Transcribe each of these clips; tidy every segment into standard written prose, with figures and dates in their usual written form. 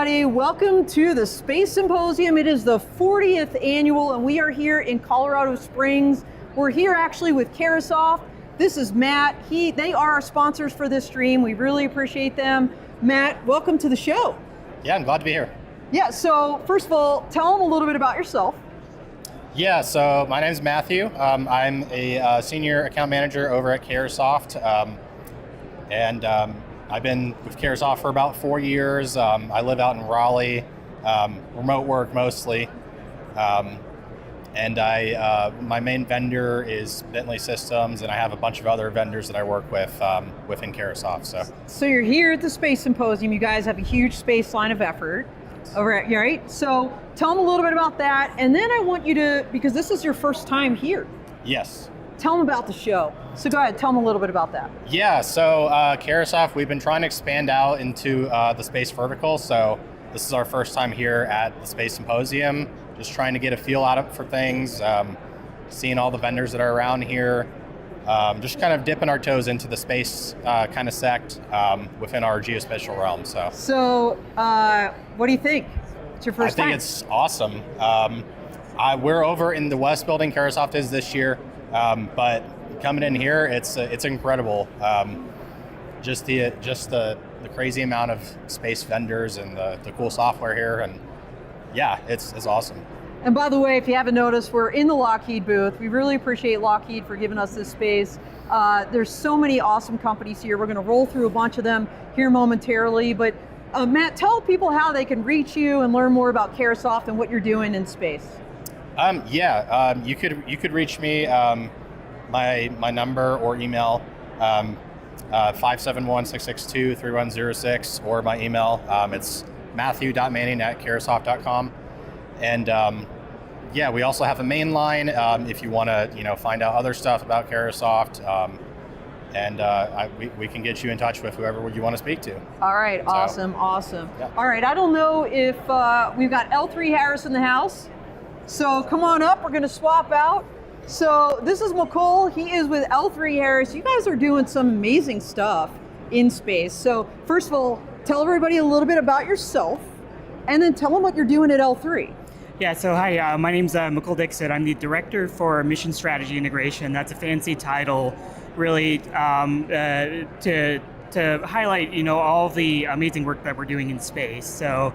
everybody. Welcome to the Space Symposium. It is the 40th annual, and we are here in Colorado Springs. We're here actually with Carahsoft. This is Matt. They are our sponsors for this stream. We really appreciate them. Matt, welcome to the show. Yeah, I'm glad to be here. Yeah, so first of all, tell them a little bit about yourself. Yeah, so my name is Matthew. I'm a senior account manager over at Carahsoft. I've been with Carahsoft for about 4 years. I live out in Raleigh, remote work mostly. My main vendor is Bentley Systems, and I have a bunch of other vendors that I work with within Carahsoft. So you're here at the Space Symposium. You guys have a huge space line of effort over at, right? So tell them a little bit about that, and then I want you to, because this is your first time here. Yes. Tell them about the show. So go ahead, tell them a little bit about that. Yeah, so Carahsoft, we've been trying to expand out into the space vertical. So this is our first time here at the Space Symposium, just trying to get a feel out for things, seeing all the vendors that are around here, just kind of dipping our toes into the space kind of sect within our geospatial realm. So what do you think? It's your first time. I think it's awesome. We're over in the West building, Carahsoft is this year. But coming in here, it's incredible. Just the crazy amount of space vendors and the cool software here, and yeah, it's awesome. And by the way, if you haven't noticed, we're in the Lockheed booth. We really appreciate Lockheed for giving us this space. There's so many awesome companies here. We're going to roll through a bunch of them here momentarily. But Matt, tell people how they can reach you and learn more about Carahsoft and what you're doing in space. You could reach me, my number or email, 571-662-3106, or my email, it's matthew.manning@carahsoft.com. And we also have a main line if you want to find out other stuff about Carahsoft, we can get you in touch with whoever you want to speak to. All right, awesome. Yeah. All right, I don't know if we've got L3 Harris in the house. So come on up, we're gonna swap out. So this is McCole, he is with L3 Harris. You guys are doing some amazing stuff in space. So first of all, tell everybody a little bit about yourself, and then tell them what you're doing at L3. Yeah, so hi, my name's McCole Dixon. I'm the Director for Mission Strategy Integration. That's a fancy title, really, to highlight, all the amazing work that we're doing in space. So.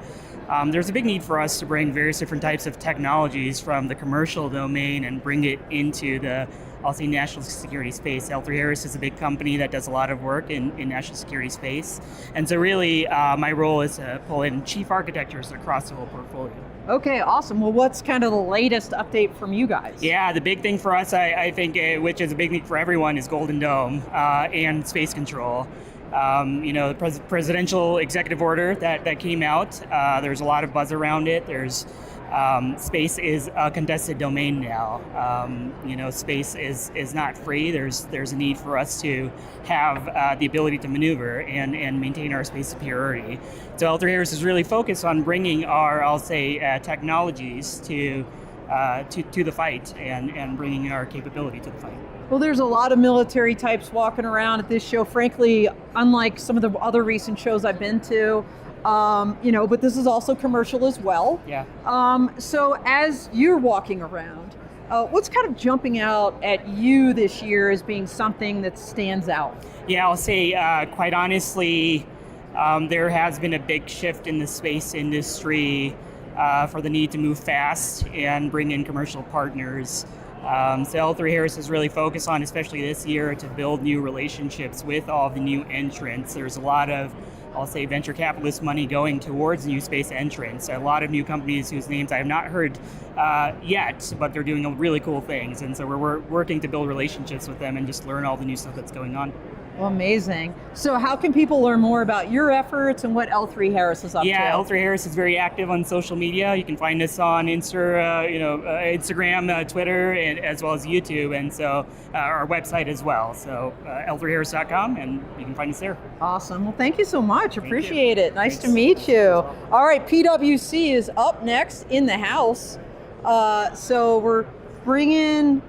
There's a big need for us to bring various different types of technologies from the commercial domain and bring it into the, I'll say, national security space. L3 Harris is a big company that does a lot of work in national security space. And so really, my role is to pull in chief architectures across the whole portfolio. Okay, awesome. Well, what's kind of the latest update from you guys? Yeah, the big thing for us, I think, which is a big thing for everyone, is Golden Dome and space control. The presidential executive order that came out, there's a lot of buzz around it. There's space is a contested domain now. Space is not free. There's a need for us to have the ability to maneuver and maintain our space superiority. So L3 Harris is really focused on bringing our, I'll say, technologies to the fight and bringing our capability to the fight. Well, there's a lot of military types walking around at this show, frankly, unlike some of the other recent shows I've been to, but this is also commercial as well. Yeah. So as you're walking around, what's kind of jumping out at you this year as being something that stands out? Yeah, I'll say, quite honestly, there has been a big shift in the space industry for the need to move fast and bring in commercial partners. So L3 Harris is really focused on, especially this year, to build new relationships with all the new entrants. There's a lot of, I'll say, venture capitalist money going towards new space entrants. A lot of new companies whose names I have not heard yet, but they're doing really cool things. And so we're working to build relationships with them and just learn all the new stuff that's going on. Well, amazing. So how can people learn more about your efforts and what L3 Harris is up to? Yeah, L3 Harris is very active on social media. You can find us on Instagram, Twitter, and as well as YouTube, and so our website as well. So l3harris.com, and you can find us there. Awesome. Well, thank you so much. Appreciate it. Nice to meet you. All right, PwC is up next in the house. So we're bringing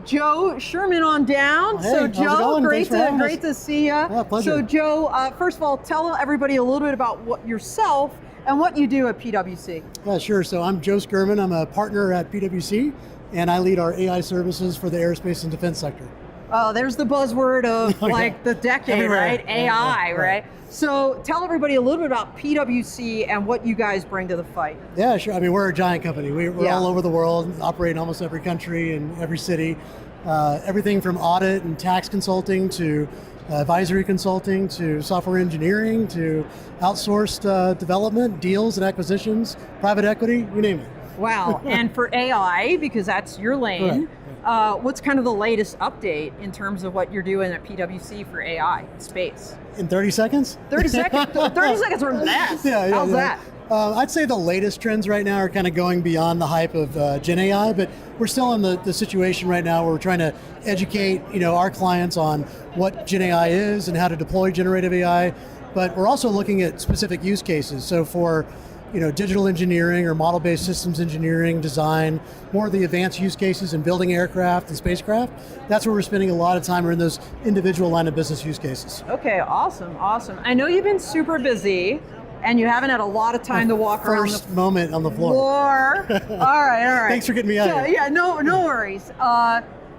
Joe Sherman on down. Hey, so Joe, great to see you. Yeah, pleasure. So Joe, first of all, tell everybody a little bit about yourself, and what you do at PwC. Yeah, sure. So I'm Joe Skirman. I'm a partner at PwC, and I lead our AI services for the aerospace and defense sector. Oh, there's the buzzword of like the decade, Everywhere. right? AI, Yeah, right? So tell everybody a little bit about PwC and what you guys bring to the fight. Yeah, sure. I mean, we're a giant company. We're Yeah. all over the world, operate in almost every country and every city. Everything from audit and tax consulting to advisory consulting to software engineering to outsourced development, deals and acquisitions, private equity, you name it. Wow. And for AI, because that's your lane, what's kind of the latest update in terms of what you're doing at PwC for AI space? In 30 seconds? 30 seconds? 30 seconds or less? How's that? I'd say the latest trends right now are kind of going beyond the hype of Gen AI, but we're still in the situation right now where we're trying to educate our clients on what Gen AI is and how to deploy generative AI, but we're also looking at specific use cases. So for digital engineering or model-based systems engineering, design, more of the advanced use cases in building aircraft and spacecraft, that's where we're spending a lot of time, are in those individual line of business use cases. Okay, awesome. I know you've been super busy and you haven't had a lot of time to walk around the First moment on the floor. All right. Thanks for getting me out here. Yeah, no worries.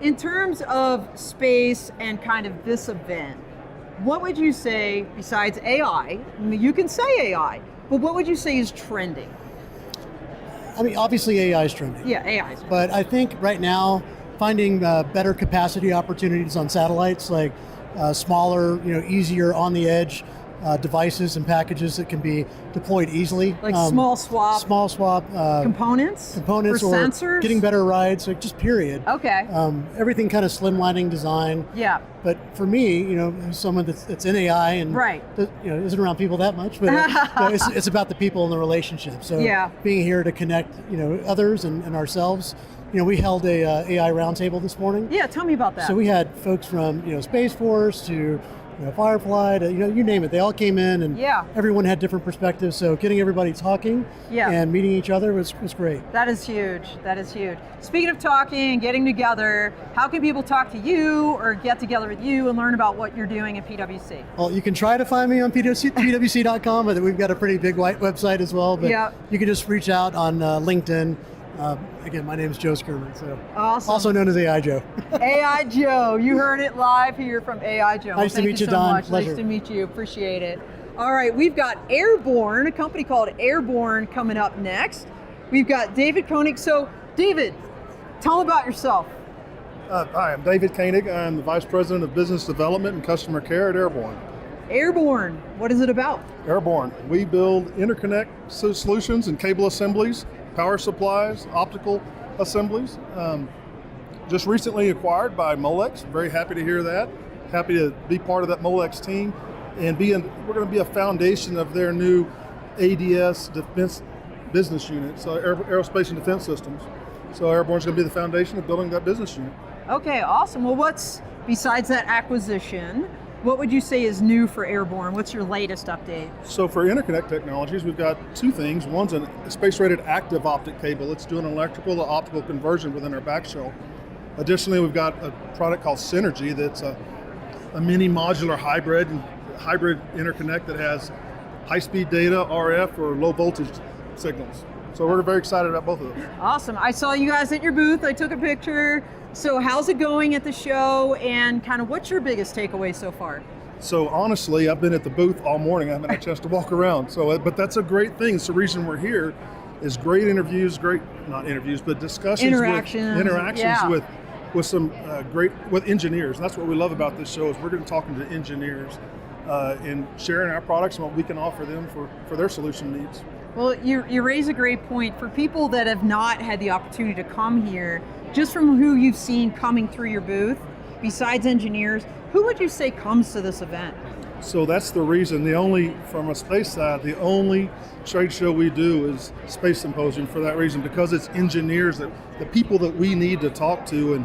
In terms of space and kind of this event, what would you say, besides AI, you can say AI, but what would you say is trending? I mean, obviously AI is trending. Yeah, AI is. But I think right now, finding better capacity opportunities on satellites, like smaller, easier on the edge devices and packages that can be deployed easily. Like small swap components for or sensors? getting better rides, like just period. Okay. Everything kind of slimlining design. Yeah. But for me, someone that's in AI and isn't around people that much, but it's about the people and the relationship. So being here to connect, others and ourselves. We held a AI roundtable this morning. Yeah, tell me about that. So we had folks from Space Force to Firefly, to, you name it. They all came in, and everyone had different perspectives. So getting everybody talking and meeting each other was great. That is huge. Speaking of talking and getting together, how can people talk to you or get together with you and learn about what you're doing at PwC? Well, you can try to find me on pwc.com, but we've got a pretty big website as well. But you can just reach out on LinkedIn. Again, my name is Joe Skirman, so awesome. Also known as AI Joe. AI Joe, you heard it live here from AI Joe. Nice to meet you, Don. Much. Pleasure. Nice to meet you. Appreciate it. All right, we've got Airborne, a company called Airborne, coming up next. We've got David Koenig. So, David, tell them about yourself. Hi, I'm David Koenig. I'm the Vice President of Business Development and Customer Care at Airborne. Airborne, what is it about? Airborne, we build interconnect solutions and cable assemblies, power supplies, optical assemblies. Just recently acquired by Molex. Very happy to hear that. Happy to be part of that Molex team, and we're going to be a foundation of their new ADS defense business unit, so Aerospace and Defense Systems. So Airborne's going to be the foundation of building that business unit. Okay, awesome. Well, besides that acquisition, what would you say is new for Airborne? What's your latest update? So for interconnect technologies, we've got two things. One's a space-rated active optic cable. It's doing an electrical to optical conversion within our back shell. Additionally, we've got a product called Synergy that's a mini modular hybrid interconnect that has high-speed data, RF, or low voltage signals. So we're very excited about both of those. Awesome. I saw you guys at your booth. I took a picture. So how's it going at the show, and kind of what's your biggest takeaway so far? So honestly, I've been at the booth all morning. I haven't had a chance to walk around. But that's a great thing. It's the reason we're here. Is great interviews, discussions, interactions with some great engineers. And that's what we love about this show, is we're going to be talking to engineers and sharing our products and what we can offer them for their solution needs. Well, you raise a great point. For people that have not had the opportunity to come here, just from who you've seen coming through your booth, besides engineers, who would you say comes to this event? So that's the reason. From a space side, the only trade show we do is Space Symposium for that reason, because it's engineers, the people that we need to talk to and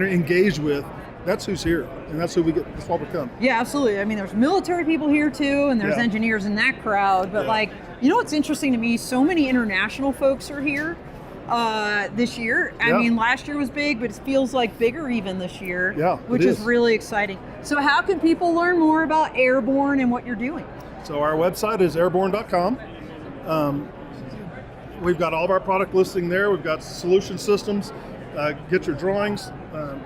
engage with. That's who's here, and that's that's why we come. Yeah, absolutely. I mean, there's military people here too, and there's engineers in that crowd. But what's interesting to me? So many international folks are here this year. I mean, last year was big, but it feels like bigger even this year. Yeah, which is really exciting. So, how can people learn more about Airborne and what you're doing? So our website is airborne.com. We've got all of our product listing there. We've got solution systems. Get your drawings,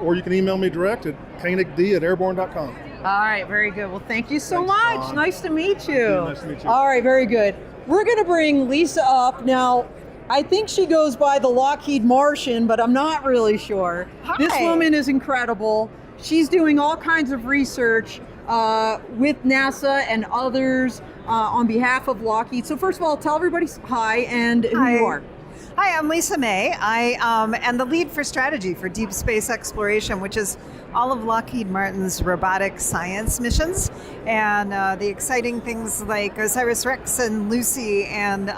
or you can email me direct at koenigd@airborne.com. All right, very good. Well, thank you so Thanks, much. Dawn. Nice to meet you. Nice to meet you. All right, very good. We're going to bring Lisa up now. I think she goes by the Lockheed Martian, but I'm not really sure. Hi. This woman is incredible. She's doing all kinds of research with NASA and others on behalf of Lockheed. So first of all, tell everybody hi and who you are. Hi, I'm Lisa May. I am the lead for strategy for deep space exploration, which is all of Lockheed Martin's robotic science missions, and the exciting things like OSIRIS-REx and Lucy, and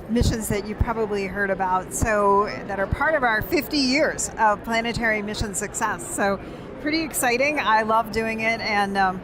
missions that you probably heard about, so that are part of our 50 years of planetary mission success. So pretty exciting. I love doing it, and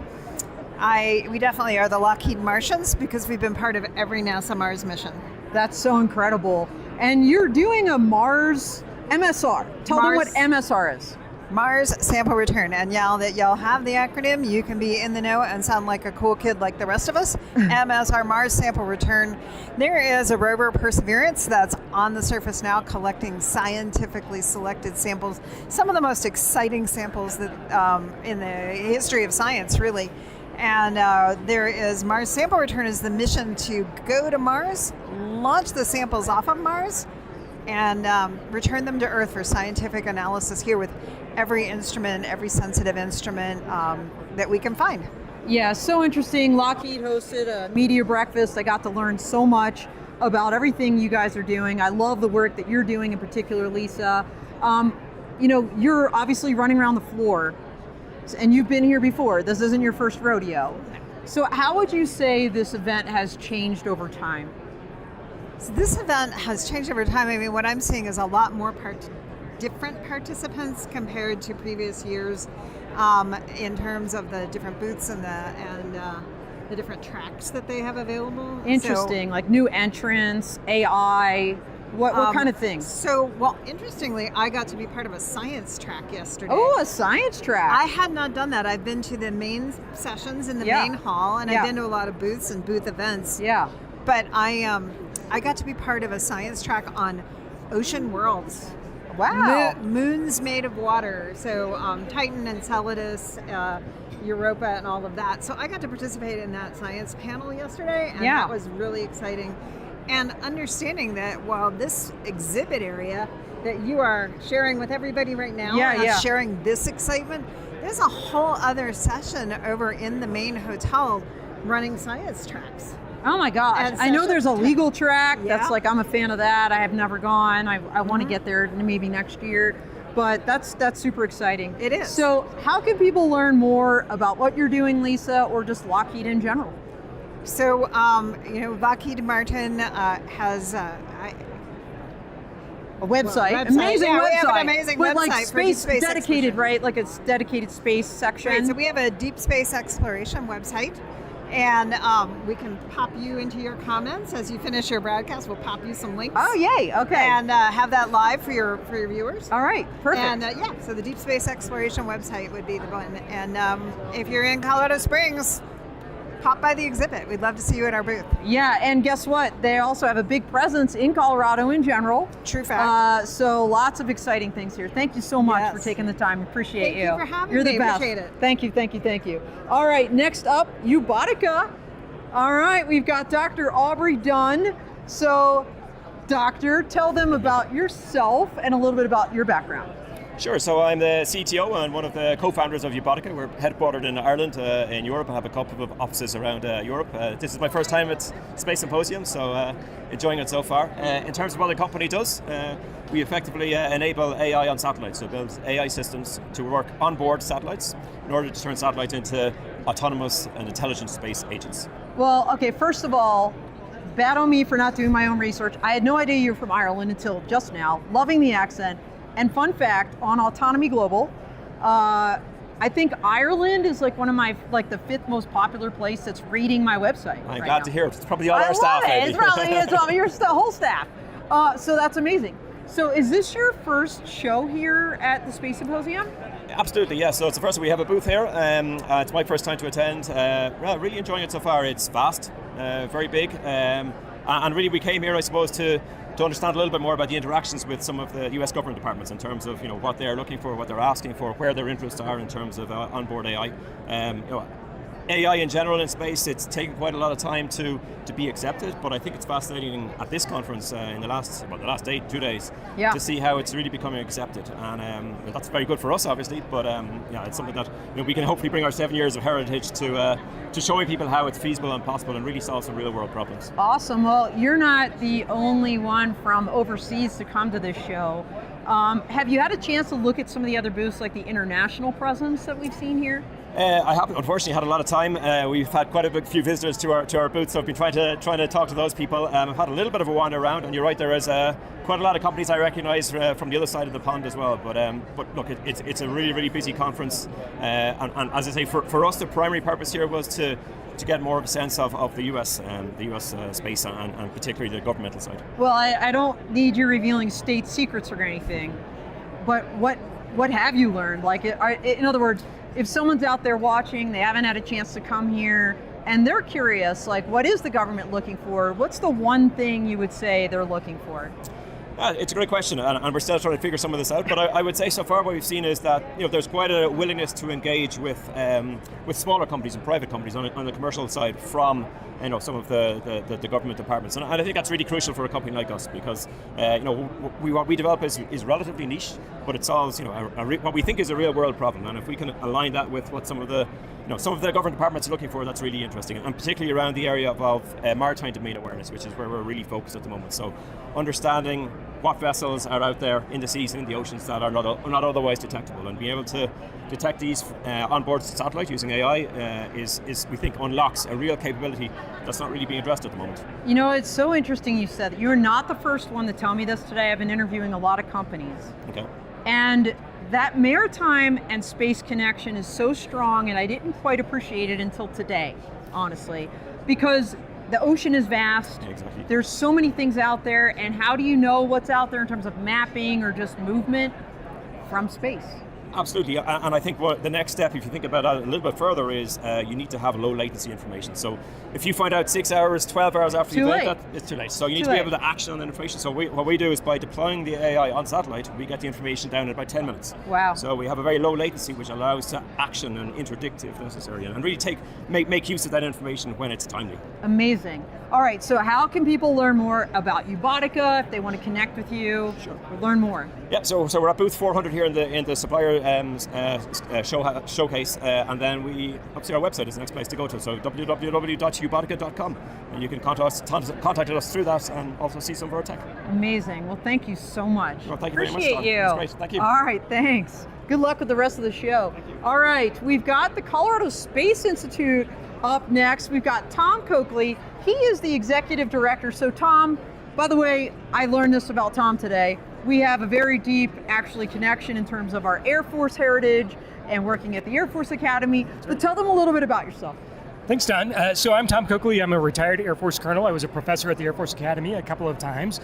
we definitely are the Lockheed Martians because we've been part of every NASA Mars mission. That's so incredible. And you're doing a Mars MSR. Tell them what MSR is. Mars Sample Return. And now that y'all have the acronym, you can be in the know and sound like a cool kid like the rest of us. MSR, Mars Sample Return. There is a rover Perseverance that's on the surface now collecting scientifically selected samples, some of the most exciting samples that in the history of science, really. And there is Mars Sample Return is the mission to go to Mars, launch the samples off of Mars, and return them to Earth for scientific analysis here with every instrument, every sensitive instrument that we can find. Yeah, so interesting. Lockheed hosted a media breakfast. I got to learn so much about everything you guys are doing. I love the work that you're doing in particular, Lisa. You know, you're obviously running around the floor, and you've been here before. This isn't your first rodeo. So how would you say this event has changed over time? So this event has changed over time. I mean, what I'm seeing is a lot more different participants compared to previous years, in terms of the different booths and the different tracks that they have available. Interesting, like new entrants, AI, what kind of things? So, well, interestingly, I got to be part of a science track yesterday. Oh, a science track. I had not done that. I've been to the main sessions in the main hall, and I've been to a lot of booths and booth events. Yeah. But I got to be part of a science track on ocean worlds. Wow. Moons made of water. So Titan, Enceladus, Europa, and all of that. So I got to participate in that science panel yesterday, and that was really exciting. And understanding that while this exhibit area that you are sharing with everybody right now, sharing this excitement, there's a whole other session over in the main hotel running science tracks. Oh my gosh. I know there's a legal track. That's like, I'm a fan of that. I have never gone. I want to get there maybe next year. But that's super exciting. It is. So how can people learn more about what you're doing, Lisa, or just Lockheed in general? So, Lockheed Martin has a website. Amazing website. We have an amazing with website like for space dedicated, right? Like it's dedicated space section. Right, so we have a deep space exploration website. And we can pop you into your comments as you finish your broadcast. We'll pop you some links. Oh, yay! Okay. And have that live for your viewers. All right, perfect. And so the Deep Space Exploration website would be the one. And if you're in Colorado Springs, pop by the exhibit. We'd love to see you at our booth. Yeah, and guess what? They also have a big presence in Colorado in general. True fact. So lots of exciting things here. Thank you so much for taking the time. Appreciate you. Thank you for having You're me. the best. Appreciate it. Thank you, thank you, thank you. All right, next up, Ubotica. All right, we've got Dr. Aubrey Dunn. So, Doctor, tell them about yourself and a little bit about your background. Sure, so I'm the CTO and one of the co-founders of Ubotica. We're headquartered in Ireland, in Europe. I have a couple of offices around Europe. This is my first time at Space Symposium, so enjoying it so far. In terms of what the company does, we effectively enable AI on satellites, so build AI systems to work on board satellites in order to turn satellites into autonomous and intelligent space agents. Well, okay, first of all, bad on me for not doing my own research. I had no idea you were from Ireland until just now. Loving the accent. And fun fact, on Autonomy Global, I think Ireland is like one of my, like the 5th most popular place that's reading my website. I'm glad to hear it. It's probably all our staff. It's probably your whole staff. So that's amazing. So is this your first show here at the Space Symposium? Absolutely, yes. So it's the first time we have a booth here. It's my first time to attend. Really enjoying it so far. It's vast, very big, and really we came here, I suppose, to understand a little bit more about the interactions with some of the US government departments in terms of what they're looking for, what they're asking for, where their interests are in terms of onboard AI. AI in general in space, it's taken quite a lot of time to be accepted, but I think it's fascinating at this conference in the last 2 days to see how it's really becoming accepted, and that's very good for us, obviously. But it's something that we can hopefully bring our 7 years of heritage to showing people how it's feasible and possible, and really solve some real world problems. Awesome. Well, you're not the only one from overseas to come to this show. Have you had a chance to look at some of the other booths, like the international presence that we've seen here? I haven't, unfortunately, had a lot of time. We've had quite a few visitors to our booth, so I've been trying to talk to those people. I've had a little bit of a wander around, and you're right, there is quite a lot of companies I recognise from the other side of the pond as well. But look, it's a really, really busy conference, and as I say, for us, the primary purpose here was to get more of a sense of the US space, and particularly the governmental side. Well, I don't need you revealing state secrets or anything, but what have you learned? Like, in other words, if someone's out there watching, they haven't had a chance to come here, and they're curious, like, what is the government looking for? What's the one thing you would say they're looking for? It's a great question, and we're still trying to figure some of this out. But I would say so far what we've seen is that there's quite a willingness to engage with smaller companies and private companies on the commercial side from some of the government departments, and I think that's really crucial for a company like us, because what we develop is relatively niche, but it solves what we think is a real world problem, and if we can align that with what some of the government departments are looking for, that's really interesting, and particularly around the area of maritime domain awareness, which is where we're really focused at the moment. So understanding what vessels are out there in the seas and in the oceans that are not otherwise detectable, and being able to detect these on board satellite using AI is we think unlocks a real capability that's not really being addressed at the moment. It's so interesting you said that. You're not the first one to tell me this today. I've been interviewing a lot of companies. Okay. And that maritime and space connection is so strong, and I didn't quite appreciate it until today, honestly, because the ocean is vast. Exactly. There's so many things out there, and how do you know what's out there in terms of mapping or just movement? From space. Absolutely, and I think the next step, if you think about that a little bit further, is you need to have low latency information. So if you find out 6 hours, 12 hours after you think that, it's too late. So you need to be able to action on that information. So what we do is, by deploying the AI on satellite, we get the information down in about 10 minutes. Wow. So we have a very low latency, which allows to action and interdict if necessary, and really make use of that information when it's timely. Amazing. All right, so how can people learn more about Ubotica if they want to connect with you? Sure. Or learn more? Yeah, so we're at booth 400 here in the supplier showcase, and then obviously our website is the next place to go to, so www.ubotica.com, and you can contact us through that and also see some of our tech. Amazing. Well, thank you so much. Well, thank you Appreciate very much, you. That's great. Thank you. All right, thanks. Good luck with the rest of the show. All right, we've got the Colorado Space Institute up next. We've got Tom Coakley. He is the executive director. So Tom, by the way, I learned this about Tom today. We have a very deep, actually, connection in terms of our Air Force heritage and working at the Air Force Academy. But tell them a little bit about yourself. Thanks, Don. So I'm Tom Coakley. I'm a retired Air Force colonel. I was a professor at the Air Force Academy a couple of times.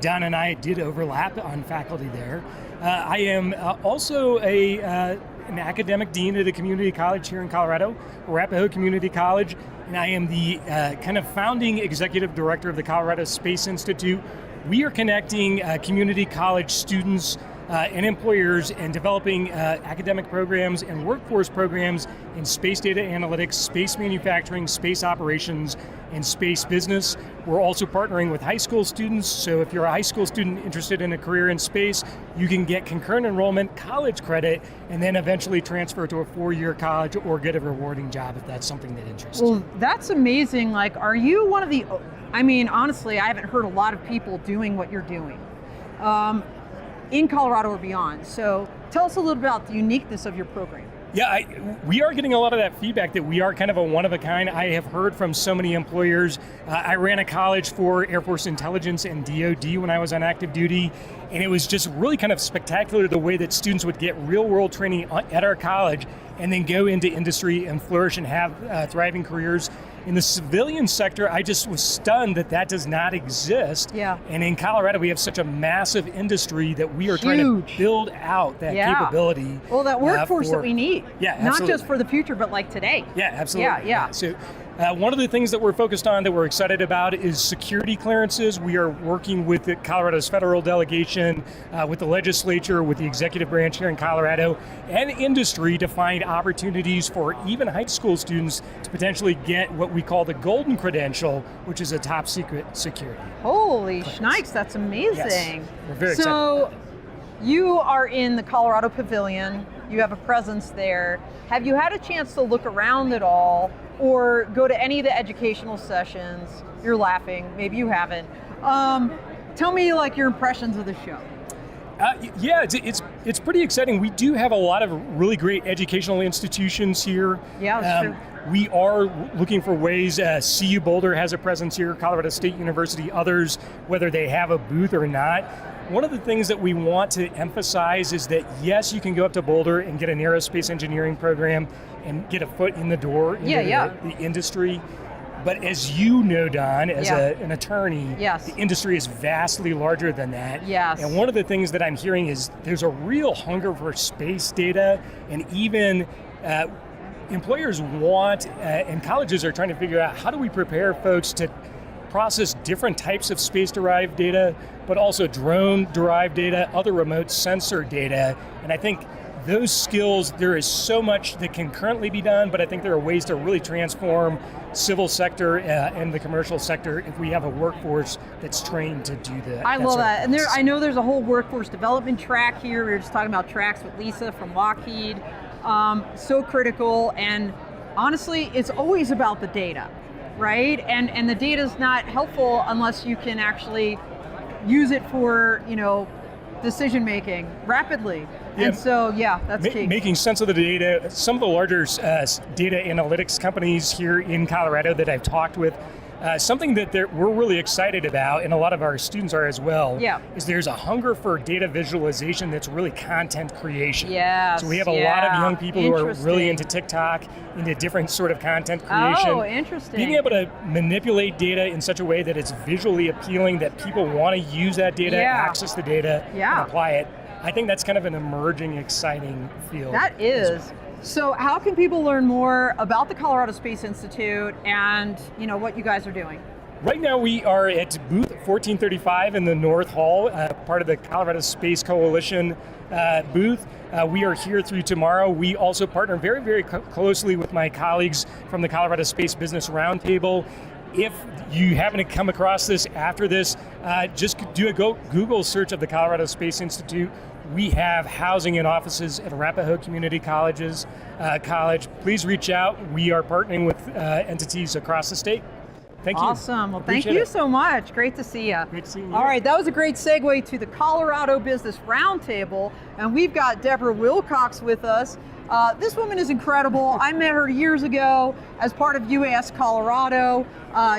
Don and I did overlap on faculty there. I am also an academic dean at a community college here in Colorado, Arapahoe Community College, and I am the kind of founding executive director of the Colorado Space Institute. We are connecting community college students and employers and developing academic programs and workforce programs in space data analytics, space manufacturing, space operations, and space business. We're also partnering with high school students, so if you're a high school student interested in a career in space, you can get concurrent enrollment, college credit, and then eventually transfer to a 4-year college or get a rewarding job if that's something that interests you. Well, that's amazing. Like, are you one of the, honestly, I haven't heard a lot of people doing what you're doing in Colorado or beyond. So tell us a little bit about the uniqueness of your program. Yeah, we are getting a lot of that feedback that we are kind of a one of a kind. I have heard from so many employers. I ran a college for Air Force Intelligence and DoD when I was on active duty, and it was just really kind of spectacular the way that students would get real world training at our college and then go into industry and flourish and have thriving careers. In the civilian sector, I just was stunned that that does not exist. Yeah. And in Colorado, we have such a massive industry that we are trying to build out that capability. Well, that workforce that we need. Yeah, absolutely. Not just for the future, but like today. Yeah, absolutely. Yeah. So one of the things that we're focused on that we're excited about is security clearances. We are working with the Colorado's federal delegation, with the legislature, with the executive branch here in Colorado, and industry to find opportunities for even high school students to potentially get what we call the golden credential, which is a top secret security. Holy shnikes, that's amazing. Yes, we're very excited. So you are in the Colorado Pavilion. You have a presence there. Have you had a chance to look around at all or go to any of the educational sessions? You're laughing, maybe you haven't. Tell me like your impressions of the show. Yeah, it's pretty exciting. We do have a lot of really great educational institutions here. Yeah, that's true. We are looking for ways. CU Boulder has a presence here, Colorado State University, others, whether they have a booth or not. One of the things that we want to emphasize is that, yes, you can go up to Boulder and get an aerospace engineering program and get a foot in the door into the industry. But as you know, Don, as an attorney, the industry is vastly larger than that. Yes. And one of the things that I'm hearing is there's a real hunger for space data, and even employers want, and colleges are trying to figure out, how do we prepare folks to process different types of space-derived data, but also drone-derived data, other remote sensor data. And I think those skills, there is so much that can currently be done, but I think there are ways to really transform civil sector and the commercial sector if we have a workforce that's trained to do that. I love that. And I know there's a whole workforce development track here. We were just talking about tracks with Lisa from Lockheed. So critical, and honestly, it's always about the data, right? And the data is not helpful unless you can actually use it for, decision making rapidly. Yeah. And so, that's key. Making sense of the data. Some of the larger data analytics companies here in Colorado that I've talked with, something that we're really excited about, and a lot of our students are as well, is there's a hunger for data visualization that's really content creation. Yes, so we have a lot of young people who are really into TikTok, into different sort of content creation. Oh, interesting. Being able to manipulate data in such a way that it's visually appealing, that people want to use that data, access the data, and apply it. I think that's kind of an emerging, exciting field. That is. So how can people learn more about the Colorado Space Institute and what you guys are doing? Right now we are at booth 1435 in the North Hall, part of the Colorado Space Coalition booth. We are here through tomorrow. We also partner very, very closely with my colleagues from the Colorado Space Business Roundtable. If you happen to come across this after this, just do a Google search of the Colorado Space Institute. We have housing and offices at Arapahoe Community College. Please reach out. We are partnering with entities across the state. Thank you. Awesome. Well, thank you so much. Great to see you. Great seeing you. All right, that was a great segue to the Colorado Business Roundtable, and we've got Deborah Wilcox with us. This woman is incredible. I met her years ago as part of UAS Colorado.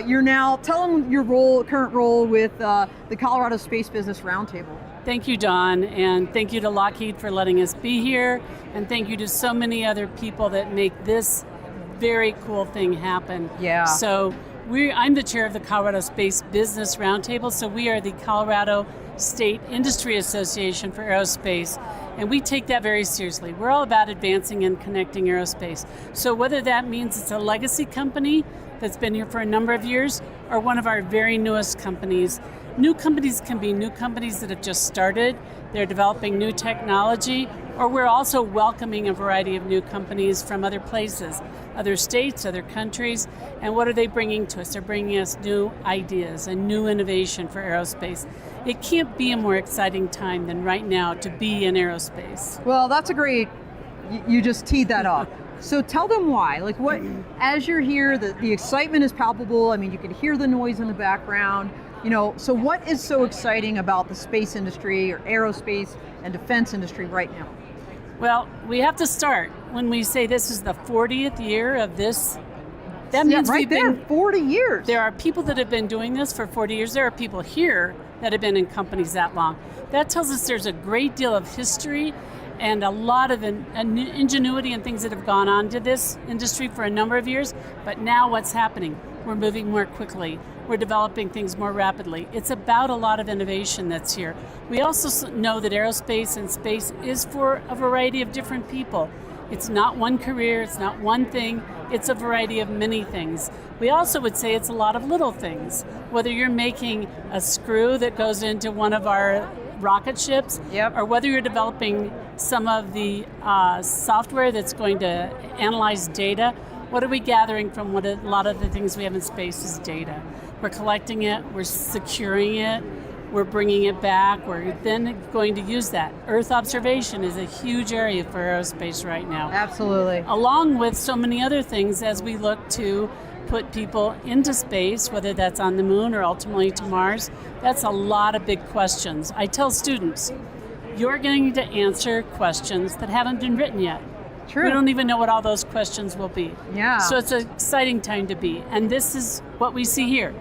You're now, tell them your current role with the Colorado Space Business Roundtable. Thank you, Don, and thank you to Lockheed for letting us be here, and thank you to so many other people that make this very cool thing happen. Yeah. So I'm the chair of the Colorado Space Business Roundtable, so we are the Colorado State Industry Association for Aerospace, and we take that very seriously. We're all about advancing and connecting aerospace. So whether that means it's a legacy company that's been here for a number of years, or one of our very newest companies. New companies can be new companies that have just started, they're developing new technology, or we're also welcoming a variety of new companies from other places, other states, other countries, and what are they bringing to us? They're bringing us new ideas and new innovation for aerospace. It can't be a more exciting time than right now to be in aerospace. Well, that's a great, you just teed that up. So tell them why. Like what, as you're here, the excitement is palpable. I mean, you can hear the noise in the background. So what is so exciting about the space industry or aerospace and defense industry right now? Well, we have to start when we say this is the 40th year of this. That means right there, 40 years. There are people that have been doing this for 40 years. There are people here that have been in companies that long. That tells us there's a great deal of history and a lot of ingenuity and things that have gone on to this industry for a number of years. But now what's happening? We're moving more quickly. We're developing things more rapidly. It's about a lot of innovation that's here. We also know that aerospace and space is for a variety of different people. It's not one career, it's not one thing, it's a variety of many things. We also would say it's a lot of little things. Whether you're making a screw that goes into one of our rocket ships, or whether you're developing some of the software that's going to analyze data, what are we gathering from what a lot of the things we have in space is data. We're collecting it, we're securing it, we're bringing it back, we're then going to use that. Earth observation is a huge area for aerospace right now. Absolutely. Along with so many other things as we look to put people into space, whether that's on the moon or ultimately to Mars. That's a lot of big questions. I tell students, you're going to answer questions that haven't been written yet. True. We don't even know what all those questions will be. Yeah. So it's an exciting time to be. And this is what we see here,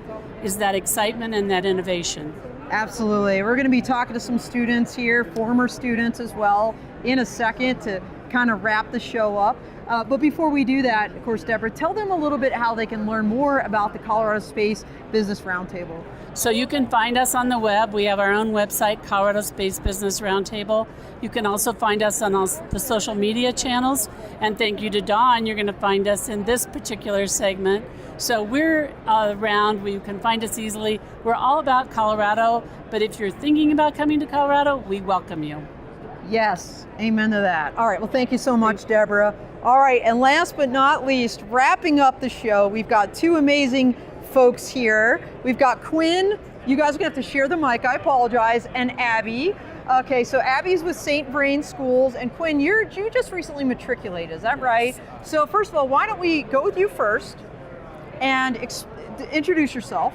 is that excitement and that innovation. Absolutely. We're going to be talking to some students here, former students as well, in a second to kind of wrap the show up. But before we do that, of course, Deborah, tell them a little bit how they can learn more about the Colorado Space Business Roundtable. So you can find us on the web. We have our own website, Colorado Space Business Roundtable. You can also find us on all the social media channels. And thank you to Dawn, you're going to find us in this particular segment. So we're around, you can find us easily. We're all about Colorado, but if you're thinking about coming to Colorado, we welcome you. Yes, amen to that. All right, well, thank you so much, Deborah. All right, and last but not least, wrapping up the show, we've got two amazing folks here. We've got Quinn. You guys are gonna have to share the mic, I apologize, and Abby. Okay, so Abby's with St. Vrain Schools, and Quinn, you just recently matriculated, is that right? So first of all, why don't we go with you first and introduce yourself,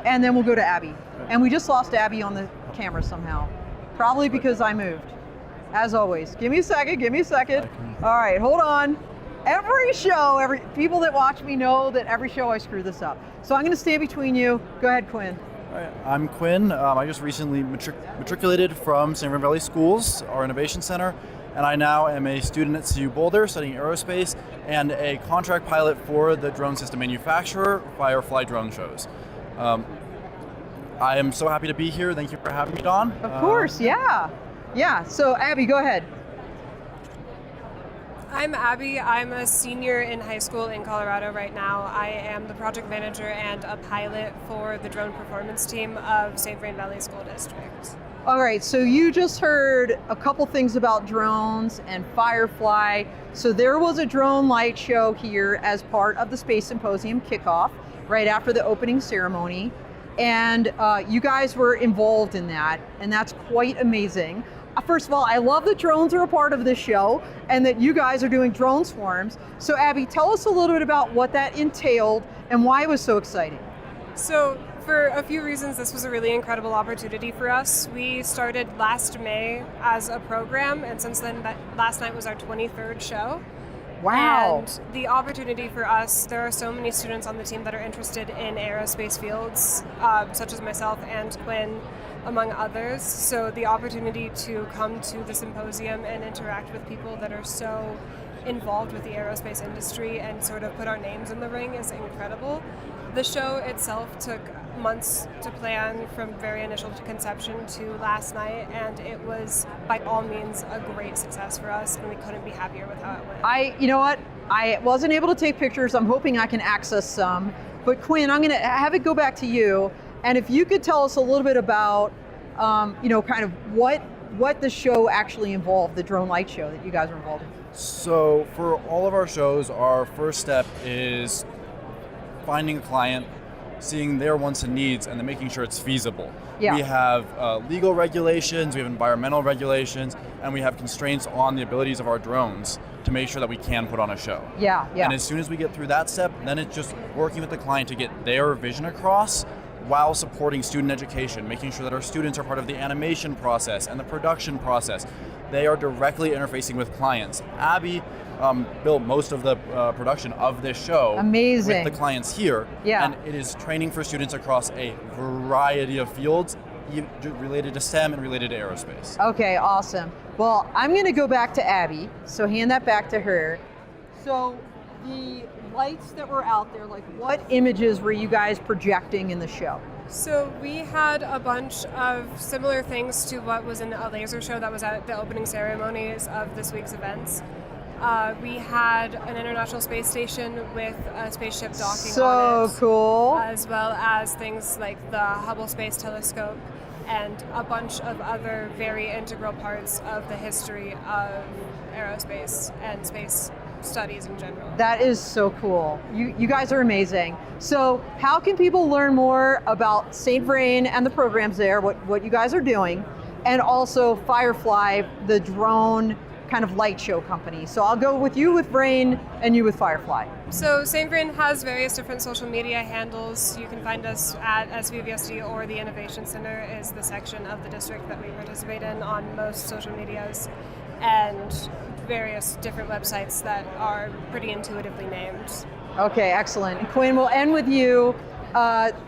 and then we'll go to Abby. And we just lost Abby on the camera somehow, probably because I moved. As always, give me a second. All right, hold on. Every show, people that watch me know that every show I screw this up. So I'm gonna stand between you. Go ahead, Quinn. All right, I'm Quinn. I just recently matriculated from St. Vrain Valley Schools, our innovation center, and I now am a student at CU Boulder studying aerospace and a contract pilot for the drone system manufacturer, Firefly Drone Shows. I am so happy to be here. Thank you for having me, Dawn. Of course, yeah. Yeah, so Abby, go ahead. I'm Abby. I'm a senior in high school in Colorado right now. I am the project manager and a pilot for the drone performance team of St. Vrain Valley School District. All right, so you just heard a couple things about drones and Firefly. So there was a drone light show here as part of the Space Symposium kickoff right after the opening ceremony. And you guys were involved in that, and that's quite amazing. First of all, I love that drones are a part of this show and that you guys are doing drone swarms. So Abby, tell us a little bit about what that entailed and why it was so exciting. So for a few reasons, this was a really incredible opportunity for us. We started last May as a program, and since then, last night was our 23rd show. Wow. And the opportunity for us, there are so many students on the team that are interested in aerospace fields, such as myself and Quinn, among others. So the opportunity to come to the symposium and interact with people that are so involved with the aerospace industry and sort of put our names in the ring is incredible. The show itself took months to plan, from very initial conception to last night, and it was by all means a great success for us, and we couldn't be happier with how it went. You know what? I wasn't able to take pictures. I'm hoping I can access some. But Quinn, I'm gonna have it go back to you. And if you could tell us a little bit about, kind of what the show actually involved, the drone light show that you guys were involved in. So for all of our shows, our first step is finding a client, seeing their wants and needs, and then making sure it's feasible. Yeah. We have legal regulations, we have environmental regulations, and we have constraints on the abilities of our drones to make sure that we can put on a show. Yeah. And as soon as we get through that step, then it's just working with the client to get their vision across while supporting student education, making sure that our students are part of the animation process and the production process. They are directly interfacing with clients. Abby built most of the production of this show. Amazing. With the clients here. Yeah. And it is training for students across a variety of fields related to STEM and related to aerospace. Okay, awesome. Well, I'm going to go back to Abby, so hand that back to her. So the lights that were out there, like what images were you guys projecting in the show? So we had a bunch of similar things to what was in a laser show that was at the opening ceremonies of this week's events. We had an International Space Station with a spaceship docking on it. So cool. As well as things like the Hubble Space Telescope and a bunch of other very integral parts of the history of aerospace and space studies in general. That is so cool. You guys are amazing. So how can people learn more about St. Vrain and the programs there, what you guys are doing, and also Firefly, the drone kind of light show company? So I'll go with you with Vrain and you with Firefly. So St. Vrain has various different social media handles. You can find us at SVVSD, or the Innovation Center is the section of the district that we participate in on most social medias, and various different websites that are pretty intuitively named. Okay, excellent. And Quinn, we'll end with you.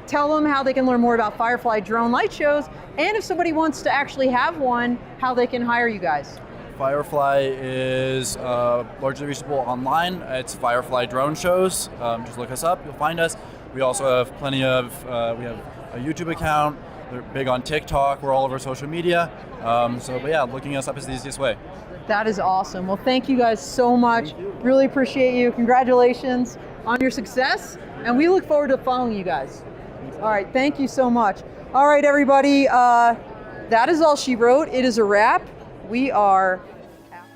Tell them how they can learn more about Firefly drone light shows, and if somebody wants to actually have one, how they can hire you guys. Firefly is largely reachable online. It's Firefly Drone Shows. Just look us up, you'll find us. We also have plenty of, we have a YouTube account. They're big on TikTok. We're all over social media. But yeah, looking us up is the easiest way. That is awesome. Well, thank you guys so much. Really appreciate you. Congratulations on your success, and we look forward to following you guys. All right, thank you so much. All right, everybody, that is all she wrote. It is a wrap. We are out.